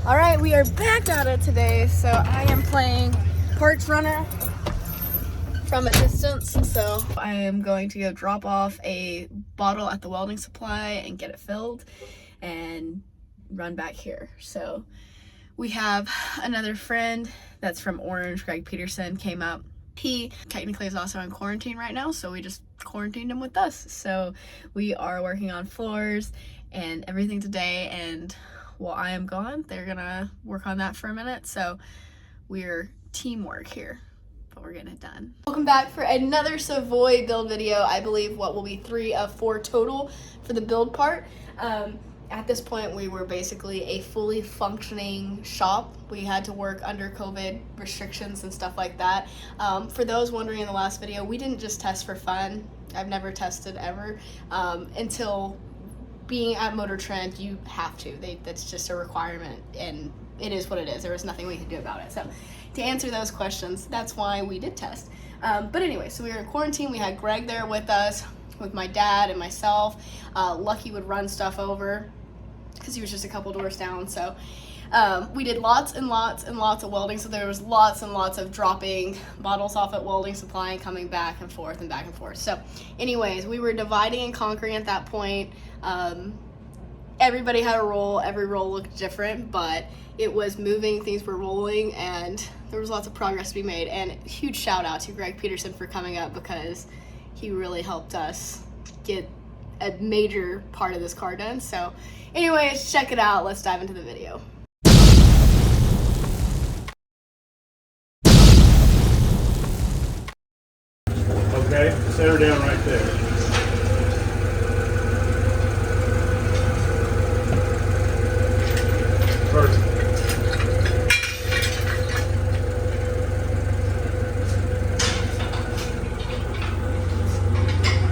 All right, we are back at it today. So I am playing Parts Runner from a distance. So I am going to go drop off a bottle at the welding supply and get it filled and run back here. So we have another friend that's from Orange, Gregg Petersen, came up. He technically is also in quarantine right now, so we just quarantined him with us. So we are working on floors and everything today, and while I am gone, they're gonna work on that for a minute. So we're teamwork here, but we're getting it done. Welcome back for another Savoy build video. I believe what will be 3 of 4 total for the build part. At this point, we were basically a fully functioning shop. We had to work under COVID restrictions and stuff like that. For those wondering in the last video, we didn't just test for fun. I've never tested ever until being at MotorTrend. You have to. That's just a requirement, and it is what it is. There was nothing we could do about it. So to answer those questions, that's why we did test. But anyway, so we were in quarantine. We had Greg there with us, with my dad and myself. Lucky would run stuff over because he was just a couple doors down. So we did lots and lots and lots of welding. So there was lots and lots of dropping bottles off at welding supply and coming back and forth and back and forth. So anyways, we were dividing and conquering at that point. Everybody had a role. Every role looked different, but it was moving, things were rolling, and there was lots of progress to be made. And huge shout out to Gregg Petersen for coming up, because he really helped us get a major part of this car done. So anyways, check it out. Let's dive into the video. Okay, set her down right there. Perfect.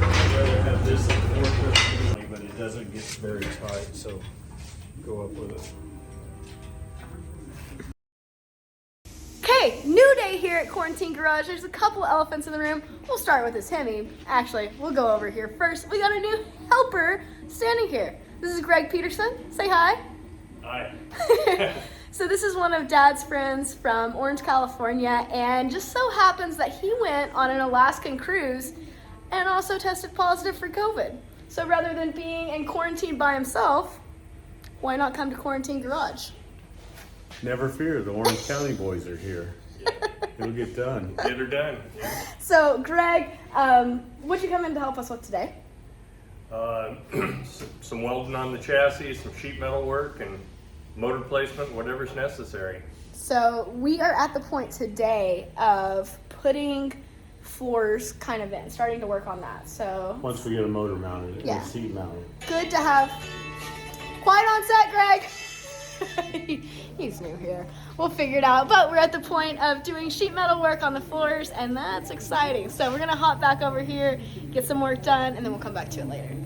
I'd rather have this than forklift, but it doesn't get very tight, so go up with it. Okay, new day here at Quarantine Garage. There's a couple elephants in the room. We'll start with this Hemi. Actually, we'll go over here first. We got a new helper standing here. This is Gregg Petersen. Say hi. Hi. So this is one of Dad's friends from Orange, California, and just so happens that he went on an Alaskan cruise and also tested positive for COVID. So rather than being in quarantine by himself, why not come to Quarantine Garage? Never fear, the Orange County boys are here. It'll get done. Get her done. So Greg, what'd you come in to help us with today? Some welding on the chassis, some sheet metal work, and motor placement, whatever's necessary. So we are at the point today of putting floors kind of in, starting to work on that. So Once we get a motor mounted Yeah. and seat mounted. good to have. Quiet on set, Greg. He's new here. We'll figure it out. But we're at the point of doing sheet metal work on the floors, and that's exciting. So we're gonna hop back over here, get some work done, and then we'll come back to it later.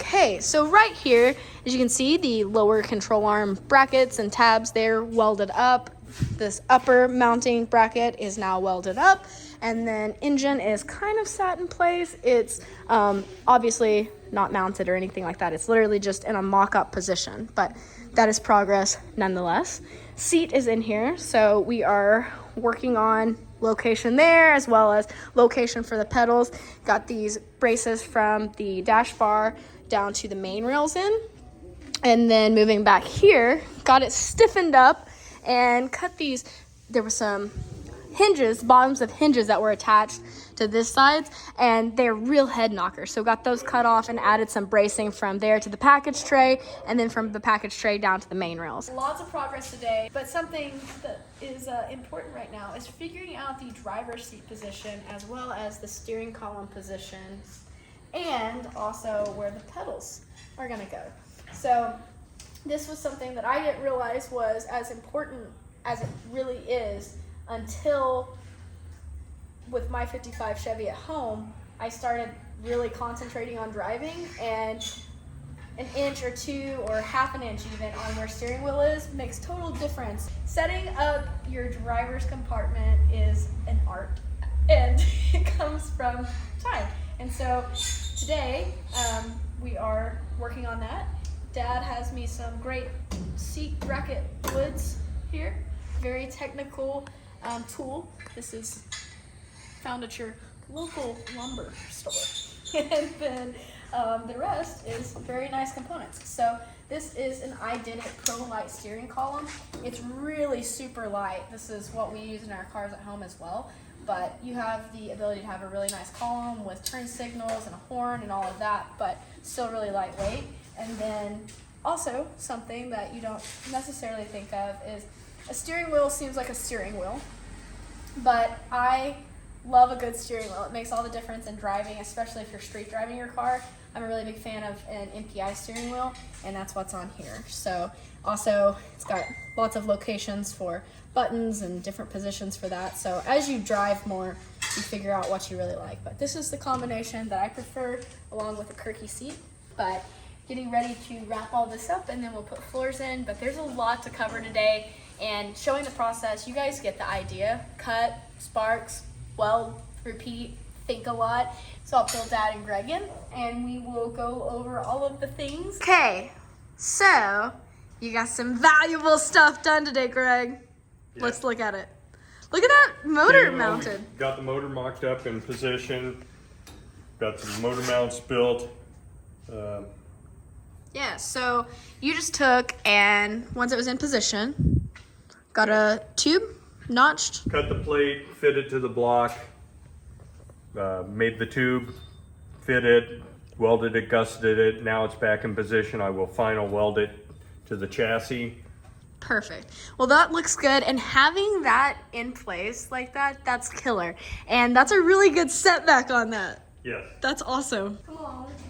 Okay, so right here, as you can see, the lower control arm brackets and tabs, they're welded up. This upper mounting bracket is now welded up, and then engine is kind of sat in place. It's obviously not mounted or anything like that. It's literally just in a mock-up position, but that is progress nonetheless. Seat is in here, so we are working on location there as well as location for the pedals. Got these braces from the dash bar down to the main rails in, and then moving back here, got it stiffened up and cut these. There were some hinges, bottoms of hinges that were attached to this side, and they're real head knockers. So got those cut off and added some bracing from there to the package tray, and then from the package tray down to the main rails. Lots of progress today, but something that is important right now is figuring out the driver's seat position as well as the steering column position, and also where the pedals are gonna go. So this was something that I didn't realize was as important as it really is until with my 55 Chevy at home, I started really concentrating on driving, and an inch or two or half an inch even on where steering wheel is makes total difference. Setting up your driver's compartment is an art, and it comes from time. And so today we are working on that, Dad has me some great seat bracket woods here. Very technical tool. This is found at your local lumber store. And then the rest is very nice components. So this is an I Did It Pro Light steering column. It's really super light. This is what we use in our cars at home as well. But you have the ability to have a really nice column with turn signals and a horn and all of that, but still really lightweight. And then also something that you don't necessarily think of is a steering wheel seems like a steering wheel, but I love a good steering wheel. It makes all the difference in driving, especially if you're street driving your car. I'm a really big fan of an MPI steering wheel, and that's what's on here. So also it's got lots of locations for buttons and different positions for that. So as you drive more, you figure out what you really like. But this is the combination that I prefer, along with a Kirky seat. But getting ready to wrap all this up, and then we'll put floors in. But there's a lot to cover today, and showing the process, you guys get the idea. Cut, sparks, weld, repeat, think a lot. So I'll pull Dad and Gregg in, and we will go over all of the things. Okay, so you got some valuable stuff done today, Gregg. Yeah. Let's look at it. Look at that motor mounted. Got the motor mocked up in position. Got the motor mounts built. Yeah, so you just took, and once it was in position, got a tube notched. Cut the plate, fit it to the block, made the tube, fit it, welded it, gusseted it. Now it's back in position. I will final weld it to the chassis. Perfect. Well, that looks good, and having that in place like that, that's killer. And that's a really good setback on that. Yes. That's awesome.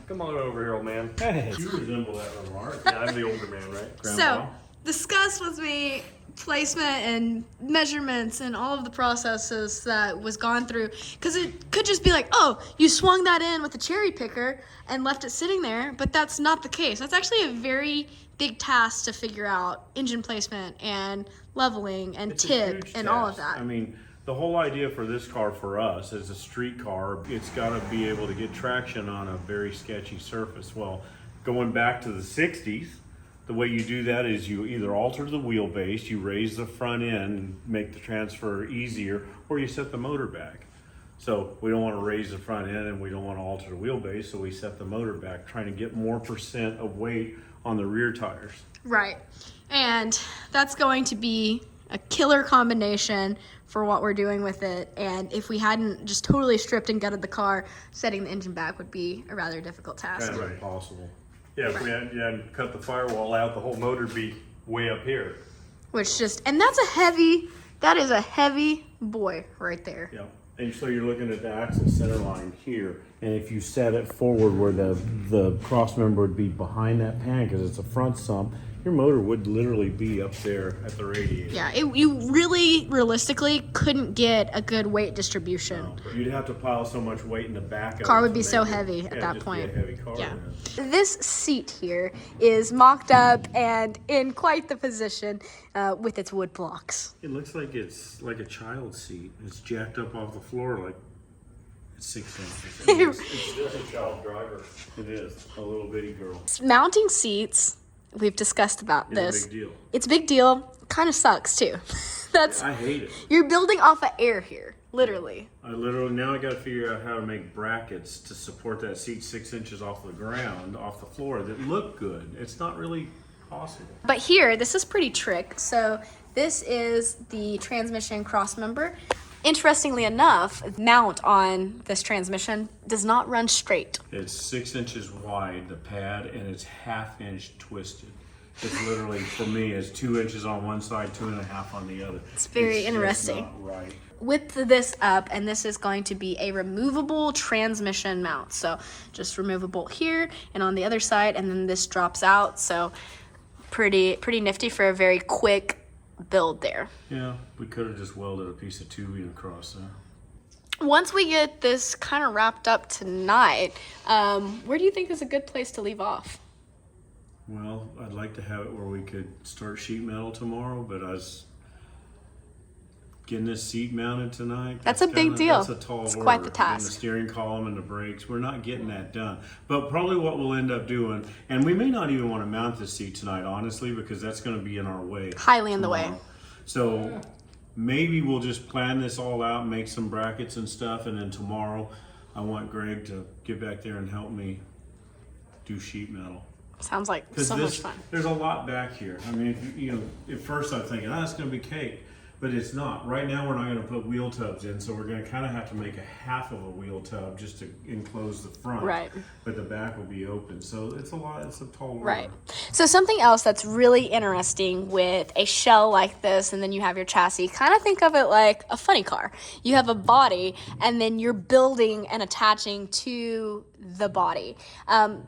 Come on over here, old man. Hey, you resemble that remark. Yeah, I'm the older man, right? So, discuss with me placement and measurements and all of the processes that was gone through, because it could just be like, oh, you swung that in with a cherry picker and left it sitting there, but that's not the case. That's actually a very big task to figure out engine placement and leveling and tip and all of that. I mean, the whole idea for this car for us as a street car, it's got to be able to get traction on a very sketchy surface. Well, going back to the 60s, the way you do that is you either alter the wheelbase, you raise the front end, make the transfer easier, or you set the motor back. So we don't want to raise the front end and we don't want to alter the wheelbase, so we set the motor back, trying to get more percent of weight on the rear tires. Right. And that's going to be a killer combination for what we're doing with it. And if we hadn't just totally stripped and gutted the car, setting the engine back would be a rather difficult task. Kind of impossible. Yeah, if we hadn't cut the firewall out, the whole motor would be way up here. Which just, and that is a heavy boy right there. Yeah. And so you're looking at the axle center line here, and if you set it forward where the cross member would be behind that pan because it's a front sump, your motor would literally be up there at the radiator. Yeah, you really realistically couldn't get a good weight distribution. No, you'd have to pile so much weight in the back of it. Car would be so heavy at that point. Be a heavy car. Yeah. This seat here is mocked up and in quite the position with its wood blocks. It looks like it's like a child seat. It's jacked up off the floor like it's 6 inches. It's just a child driver. It is a little bitty girl. Mounting seats, we've discussed about this. It's a big deal. It's a big deal. Kind of sucks too. I hate it. You're building off of air here, literally. Now I got to figure out how to make brackets to support that seat 6 inches off the ground, off the floor, that look good. It's not really possible. But here, this is pretty trick. So this is the transmission cross member. Interestingly enough, the mount on this transmission does not run straight. It's 6 inches wide, the pad, and it's ½ inch twisted. It's literally, for me, it's 2 inches on one side, 2.5 on the other. It's very interesting. Just not right. With this up, and this is going to be a removable transmission mount. So just remove a bolt here and on the other side, and then this drops out. So pretty nifty for a very quick build there. Yeah, we could have just welded a piece of tubing across there. Once we get this kind of wrapped up tonight, where do you think is a good place to leave off? Well, I'd like to have it where we could start sheet metal tomorrow, but I was getting this seat mounted tonight. That's a big deal. That's a tall It's order. quite the Getting task. the steering column and the brakes. We're not getting that done. But probably what we'll end up doing, and we may not even want to mount the seat tonight, honestly, because that's going to be in our way. Highly in the way. So maybe we'll just plan this all out, make some brackets and stuff, and then tomorrow I want Greg to get back there and help me do sheet metal. Sounds like so much fun. There's a lot back here. I mean, at first I'm thinking, it's going to be cake. But it's not. Right now we're not going to put wheel tubs in, so we're going to kind of have to make a half of a wheel tub just to enclose the front. Right. But the back will be open. So it's a lot, it's a tall order. Right. So something else that's really interesting with a shell like this, and then you have your chassis, kind of think of it like a funny car. You have a body, and then you're building and attaching to the body.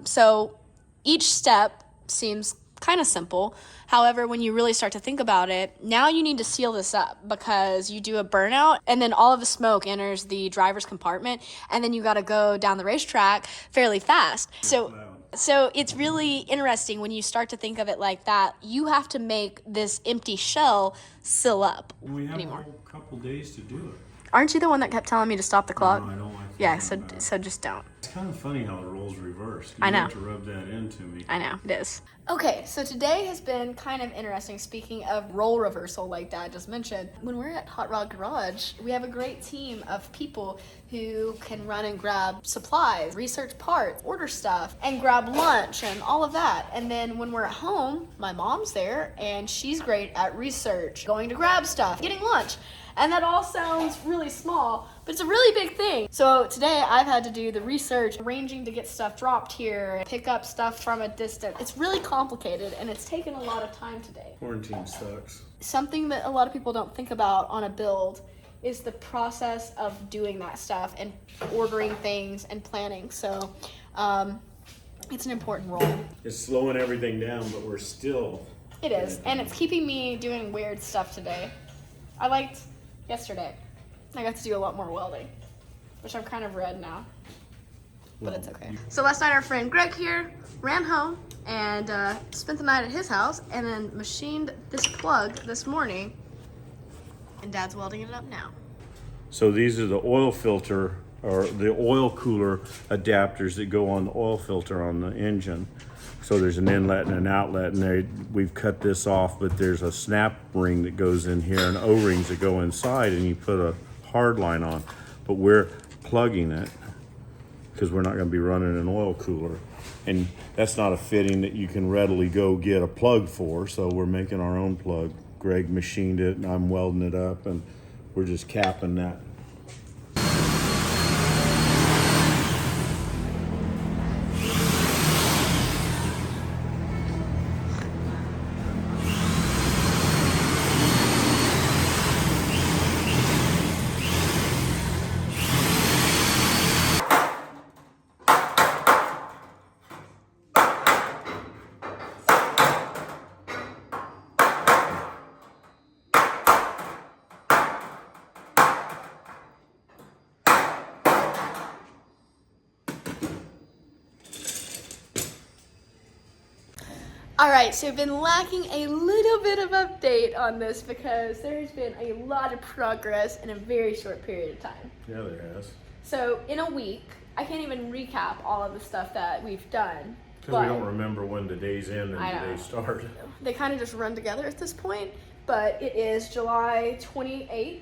So each step seems kind of simple. However, when you really start to think about it, now you need to seal this up because you do a burnout and then all of the smoke enters the driver's compartment and then you got to go down the racetrack fairly fast. So it's really interesting when you start to think of it like that. You have to make this empty shell seal up We have anymore. a whole couple days to do it. Aren't you the one that kept telling me to stop the clock? No, I don't like Yeah, that. so just don't. It's kind of funny how the roles reversed. I know. You have to rub that into me. I know, it is. Okay, so today has been kind of interesting. Speaking of role reversal, like Dad just mentioned, when we're at Hot Rod Garage, we have a great team of people who can run and grab supplies, research parts, order stuff, and grab lunch and all of that. And then when we're at home, my mom's there, and she's great at research, going to grab stuff, getting lunch. And that all sounds really small, but it's a really big thing. So today I've had to do the research, arranging to get stuff dropped here, pick up stuff from a distance. It's really complicated and it's taken a lot of time today. Quarantine sucks. Something that a lot of people don't think about on a build is the process of doing that stuff and ordering things and planning. So it's an important role. It's slowing everything down, but we're still... It is, and it's keeping me doing weird stuff today. I liked yesterday. I got to do a lot more welding, which I'm kind of red now, but it's okay. So last night our friend Greg here ran home and spent the night at his house and then machined this plug this morning, and Dad's welding it up now. So these are the oil filter or the oil cooler adapters that go on the oil filter on the engine. So there's an inlet and an outlet, and we've cut this off, but there's a snap ring that goes in here and O-rings that go inside, and you put a hard line on. But we're plugging it because we're not going to be running an oil cooler. And that's not a fitting that you can readily go get a plug for, so we're making our own plug. Greg machined it, and I'm welding it up, and we're just capping that. All right, so I've been lacking a little bit of update on this because there has been a lot of progress in a very short period of time. Yeah, there has. So in a week, I can't even recap all of the stuff that we've done. Because we don't remember when the day's end and the day start. They kind of just run together at this point, but it is July 28th.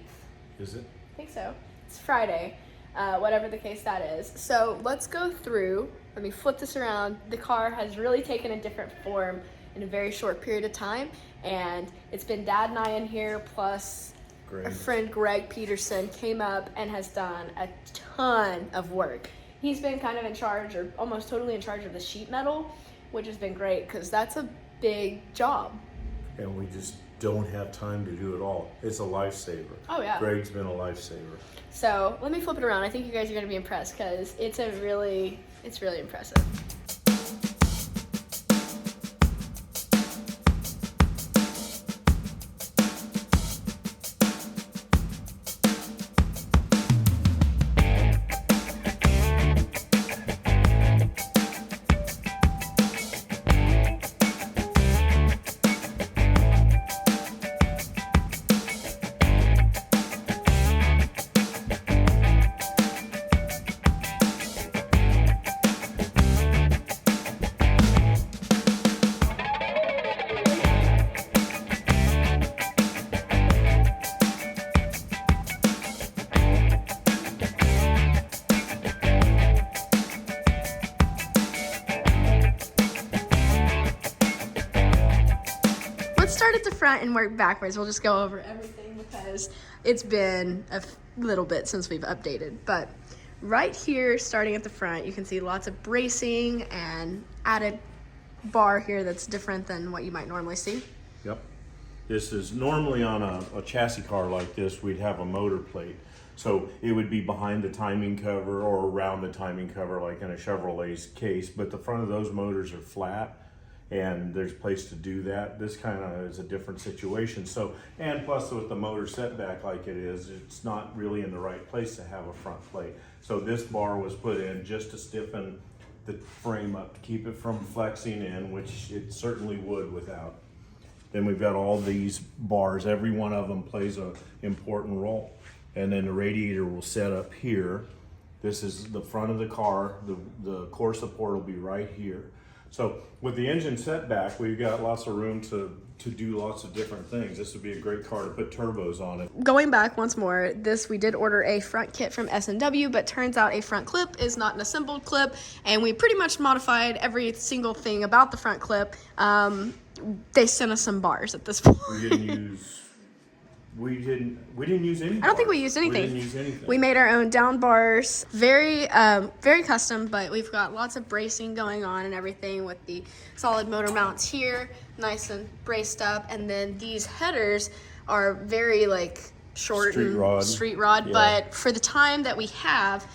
Is it? I think so. It's Friday, whatever the case that is. So let's go through. Let me flip this around. The car has really taken a different form in a very short period of time, and it's been Dad and I in here, plus our friend Gregg Petersen came up and has done a ton of work. He's been kind of in charge, or almost totally in charge of the sheet metal, which has been great because that's a big job. And we just don't have time to do it all. It's a lifesaver. Oh yeah. Greg's been a lifesaver. So let me flip it around. I think you guys are going to be impressed because it's really impressive. let's start at the front and work backwards. We'll just go over everything because it's been a little bit since we've updated. But right here, starting at the front, you can see lots of bracing and added bar here that's different than what you might normally see. Yep. This is normally on a chassis car like this, we'd have a motor plate. So it would be behind the timing cover or around the timing cover like in a Chevrolet's case, but the front of those motors are flat and there's a place to do that. This kind of is a different situation. So, and plus with the motor setback like it is, it's not really in the right place to have a front plate. So this bar was put in just to stiffen the frame up to keep it from flexing in, which it certainly would without. Then we've got all these bars, every one of them plays an important role. And then the radiator will set up here. This is the front of the car. The core support will be right here. So with the engine setback, we've got lots of room to do lots of different things. This would be a great car to put turbos on it. Going back once more, we did order a front kit from S&W, but turns out a front clip is not an assembled clip, and we pretty much modified every single thing about the front clip. They sent us some bars at this point. We didn't use any. I don't think we used anything. We didn't use anything. We made our own down bars, very custom, but we've got lots of bracing going on and everything with the solid motor mounts here, nice and braced up, and then these headers are very like short street rod, yeah. But for the time that we have,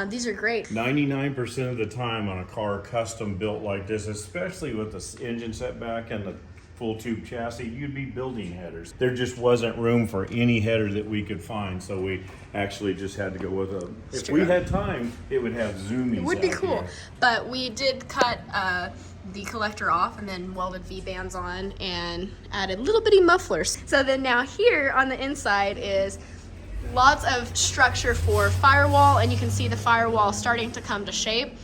these are great. 99% of the time on a car custom built like this, especially with the engine setback and the full tube chassis, you'd be building headers. There just wasn't room for any header that we could find, so we actually just had to go with a, if we had time, it would have zoomies. It would be cool, here. But we did cut the collector off and then welded V-bands on and added little bitty mufflers. So then now here on the inside is lots of structure for firewall, and you can see the firewall starting to come to shape.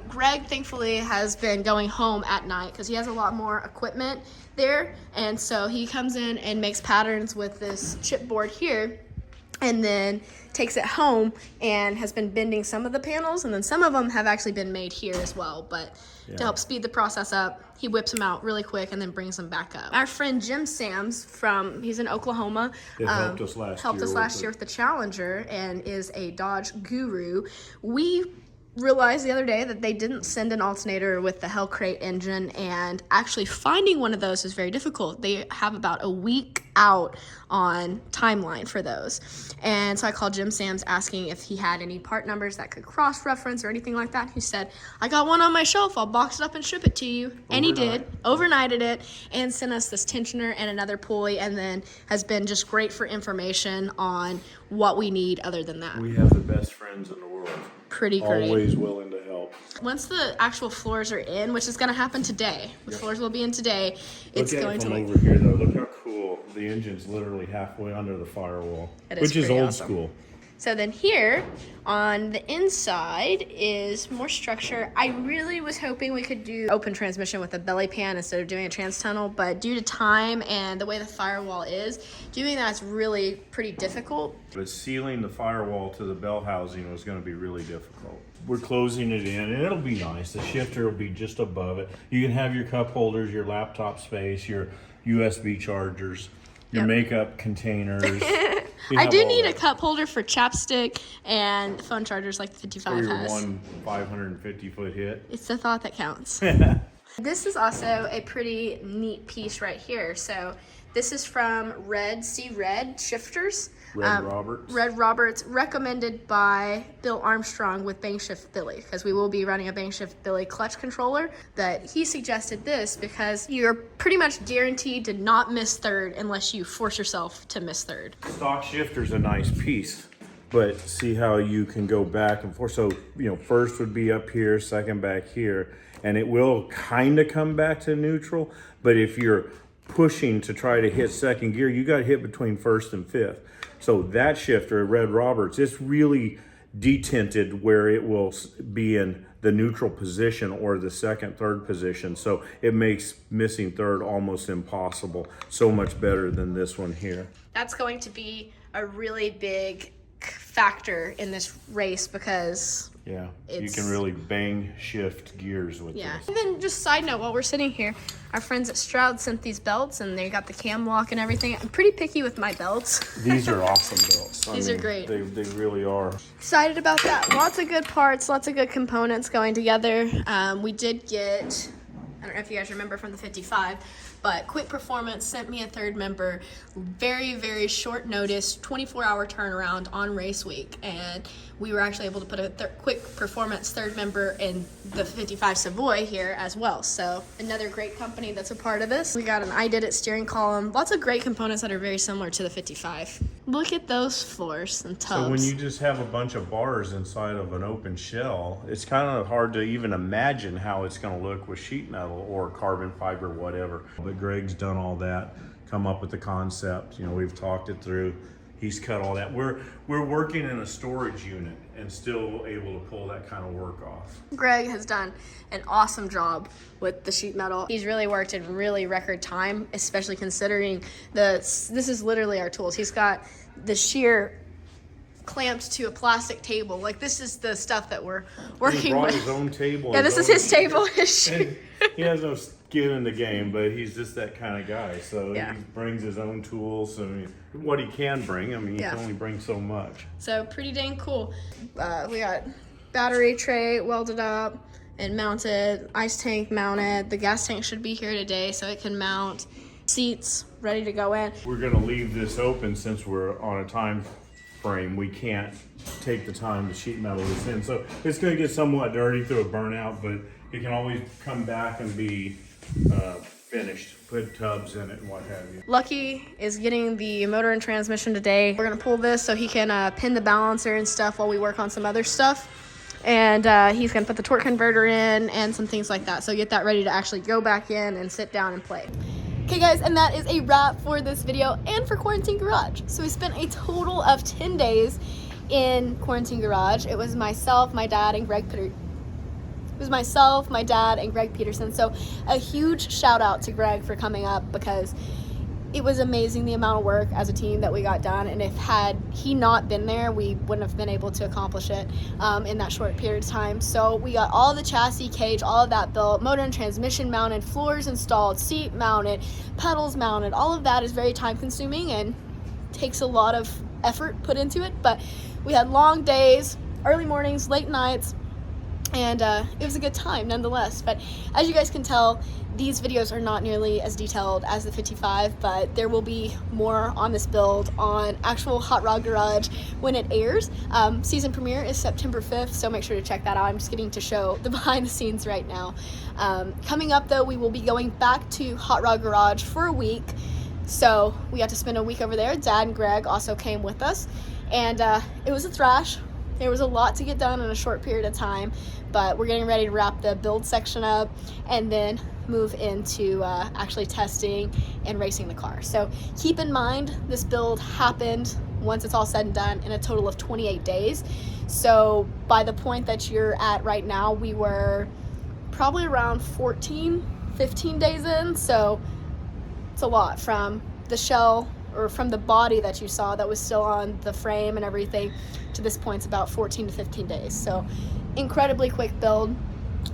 Gregg thankfully has been going home at night because he has a lot more equipment there, and so he comes in and makes patterns with this chipboard here and then takes it home and has been bending some of the panels, and then some of them have actually been made here as well, but to help speed the process up, he whips them out really quick and then brings them back up. Our friend Jim Sams he's in Oklahoma, helped us last year with the Challenger and is a Dodge guru. We realized the other day that they didn't send an alternator with the Hellcrate engine, and actually finding one of those is very difficult. They have about a week out on timeline for those. And so I called Jim Sams asking if he had any part numbers that could cross-reference or anything like that. He said, I got one on my shelf, I'll box it up and ship it to you. And he did, overnighted it, and sent us this tensioner and another pulley, and then has been just great for information on what we need other than that. We have the best friends in the world. Pretty great. Always willing to help. Once the actual floors are in, which is going to happen today, the floors will be in today, it's going to look over here though. Look how cool. The engine's literally halfway under the firewall, which is old school. So then here on the inside is more structure. I really was hoping we could do open transmission with a belly pan instead of doing a trans tunnel, but due to time and the way the firewall is, doing that's really pretty difficult. But sealing the firewall to the bell housing was going to be really difficult. We're closing it in, and it'll be nice. The shifter will be just above it. You can have your cup holders, your laptop space, your USB chargers, your makeup containers. I do need a cup holder for chapstick and phone chargers like the 55 for your has. one 550-foot hit. It's the thought that counts. This is also a pretty neat piece right here. So this is from Red Shifters. Red Roberts, recommended by Bill Armstrong with Bankshift Billy, because we will be running a Bankshift Billy clutch controller. That he suggested this because you're pretty much guaranteed to not miss third unless you force yourself to miss third. Stock shifter's a nice piece, but see how you can go back and forth. So, first would be up here, second back here, and it will kind of come back to neutral, but if you're pushing to try to hit second gear, you got to hit between first and fifth. So that shifter, Red Roberts, it's really detented where it will be in the neutral position or the second, third position. So it makes missing third almost impossible. So much better than this one here. That's going to be a really big factor in this race because Yeah, you It's- can really bang shift gears with Yeah. this. And then just side note, while we're sitting here, our friends at Stroud sent these belts and they got the cam lock and everything. I'm pretty picky with my belts. These are awesome belts. These are great. They really are. Excited about that. Lots of good parts, lots of good components going together. We did get, I don't know if you guys remember from the 55, but Quick Performance sent me a third member, very, very short notice, 24-hour turnaround on race week. And we were actually able to put a Quick Performance third member in the 55 Savoy here as well. So another great company that's a part of this. We got an I Did It steering column. Lots of great components that are very similar to the 55. Look at those floors and tubs. So when you just have a bunch of bars inside of an open shell, it's kind of hard to even imagine how it's going to look with sheet metal or carbon fiber, whatever. But Gregg's done all that, come up with the concept. You know, we've talked it through. He's cut all that. We're working in a storage unit and still able to pull that kind of work off. Gregg has done an awesome job with the sheet metal. He's really worked in really record time, especially considering this is literally our tools. He's got the shear clamped to a plastic table. Like, this is the stuff that we're working He brought with. his own table. Yeah, this is his table, his shear. And he has no skin in the game, but he's just that kind of guy. So Yeah. he brings his own tools. I mean, what he can bring. I mean, he Yeah. can only bring so much. So pretty dang cool. We got battery tray welded up and mounted, ice tank mounted. The gas tank should be here today so it can mount. Seats ready to go in. We're going to leave this open since we're on a time frame. We can't take the time to sheet metal this in. So it's going to get somewhat dirty through a burnout, but it can always come back and be finished. Put tubs in it and what have you. Lucky is getting the motor and transmission today. We're gonna pull this so he can pin the balancer and stuff while we work on some other stuff. And he's gonna put the torque converter in and some things like that. So get that ready to actually go back in and sit down and play. Okay guys, and that is a wrap for this video and for Quarantine Garage. So we spent a total of 10 days in Quarantine Garage. It was myself, my dad, and Gregg Petersen. So a huge shout out to Gregg for coming up, because it was amazing the amount of work as a team that we got done. And if had he not been there, we wouldn't have been able to accomplish it in that short period of time. So we got all the chassis, cage, all of that built, motor and transmission mounted, floors installed, seat mounted, pedals mounted. All of that is very time consuming and takes a lot of effort put into it. But we had long days, early mornings, late nights, and it was a good time nonetheless. But as you guys can tell, these videos are not nearly as detailed as the 55, but there will be more on this build on actual Hot Rod Garage when it airs. Season premiere is September 5th, so make sure to check that out. I'm just getting to show the behind the scenes right now. Coming up though, we will be going back to Hot Rod Garage for a week. So we got to spend a week over there. Dad and Gregg also came with us, and it was a thrash. There was a lot to get done in a short period of time, but we're getting ready to wrap the build section up and then move into actually testing and racing the car. So keep in mind, this build happened, once it's all said and done, in a total of 28 days. So by the point that you're at right now, we were probably around 15 days in. So it's a lot from the shell, or from the body that you saw that was still on the frame and everything, to this point it's about 14 to 15 days. So incredibly quick build.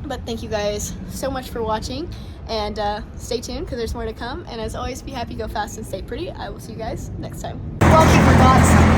But thank you guys so much for watching, and stay tuned because there's more to come. And as always, be happy, go fast, and stay pretty. I will see you guys next time. Well, we forgot something.